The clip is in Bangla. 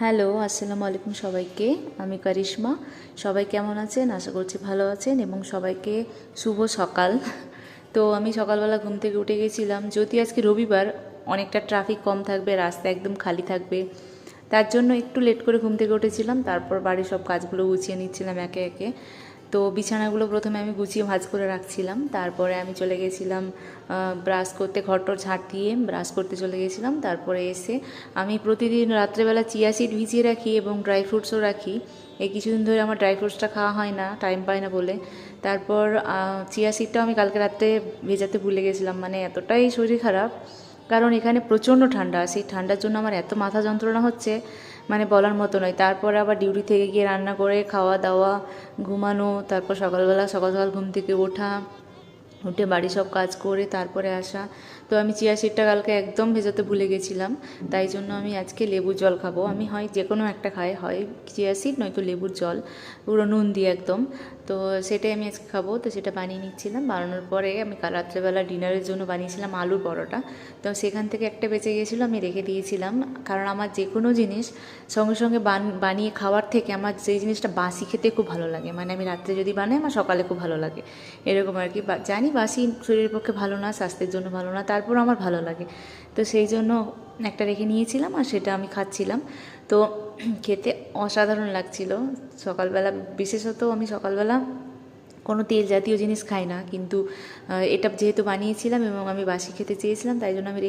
হ্যালো, আসসালামু আলাইকুম সবাইকে। আমি কারিশমা। সবাই কেমন আছেন? আশা করছি ভালো আছেন এবং সবাইকে শুভ সকাল। তো আমি সকালবেলা ঘুম থেকে উঠে গেছিলাম, যদি আজকে রবিবার অনেকটা ট্রাফিক কম থাকবে, রাস্তা একদম খালি থাকবে, তার জন্য একটু লেট করে ঘুম থেকে উঠেছিলাম। তারপর বাড়ির সব কাজগুলো গুছিয়ে নিচ্ছিলাম একে একে। তো বিছানাগুলো প্রথমে আমি গুছিয়ে ভাঁজ করে রাখছিলাম, তারপরে আমি চলে গেছিলাম ব্রাশ করতে, ঘরটর ঝাঁট দিয়ে ব্রাশ করতে চলে গেছিলাম। তারপরে এসে আমি প্রতিদিন রাত্রেবেলা চিয়া সিড ভিজিয়ে রাখি এবং ড্রাই ফ্রুটসও রাখি। এই কিছুদিন ধরে আমার ড্রাই ফ্রুটসটা খাওয়া হয় না, টাইম পাই না বলে। তারপর চিয়া সিডটাও আমি কালকে রাত্রে ভেজাতে ভুলে গেছিলাম, মানে এতটাই শরীর খারাপ, কারণ এখানে প্রচণ্ড ঠান্ডা। সেই ঠান্ডার জন্য আমার এত মাথা যন্ত্রণা হচ্ছে, মানে বলার মতো নয়। তারপরে আবার ডিউটি থেকে গিয়ে রান্না করে খাওয়া দাওয়া, ঘুমানো, তারপর সকালবেলা সকাল সকাল ঘুম থেকে ওঠা, উঠে বাড়ি সব কাজ করে তারপরে আসা। তো আমি চিয়া সিডটা কালকে একদম ভেজাতে ভুলে গেছিলাম, তাই জন্য আমি আজকে লেবুর জল খাবো। আমি হয় যে কোনো একটা খাই, হয় চিয়া সিড নয়তো লেবুর জল, পুরো নুন দিয়ে একদম। তো সেটাই আমি আজকে খাবো। তো সেটা বানিয়ে নিচ্ছিলাম। বানানোর পরে আমি কাল রাত্রেবেলা ডিনারের জন্য বানিয়েছিলাম আলুর পরোটা। তো সেখান থেকে একটা বেঁচে গিয়েছিলো, আমি রেখে দিয়েছিলাম। কারণ আমার যে কোনো জিনিস সঙ্গে সঙ্গে বানিয়ে খাওয়ার থেকে আমার সেই জিনিসটা বাসি খেতে খুব ভালো লাগে। মানে আমি রাত্রে যদি বানাই, আমার সকালে খুব ভালো লাগে, এরকম আর কি। জানি বাসি শরীরের পক্ষে ভালো না, স্বাস্থ্যের জন্য ভালো না, তারপর আমার ভালো লাগে। তো সেই জন্য একটা রেখে নিয়েছিলাম আর সেটা আমি খাচ্ছিলাম। তো খেতে অসাধারণ লাগছিল। সকালবেলা বিশেষত আমি সকালবেলা কোনো তেল জাতীয় জিনিস খাই না, কিন্তু এটা যেহেতু বানিয়েছিলাম এবং আমি বাসি খেতে চেয়েছিলাম, তাই জন্য আমি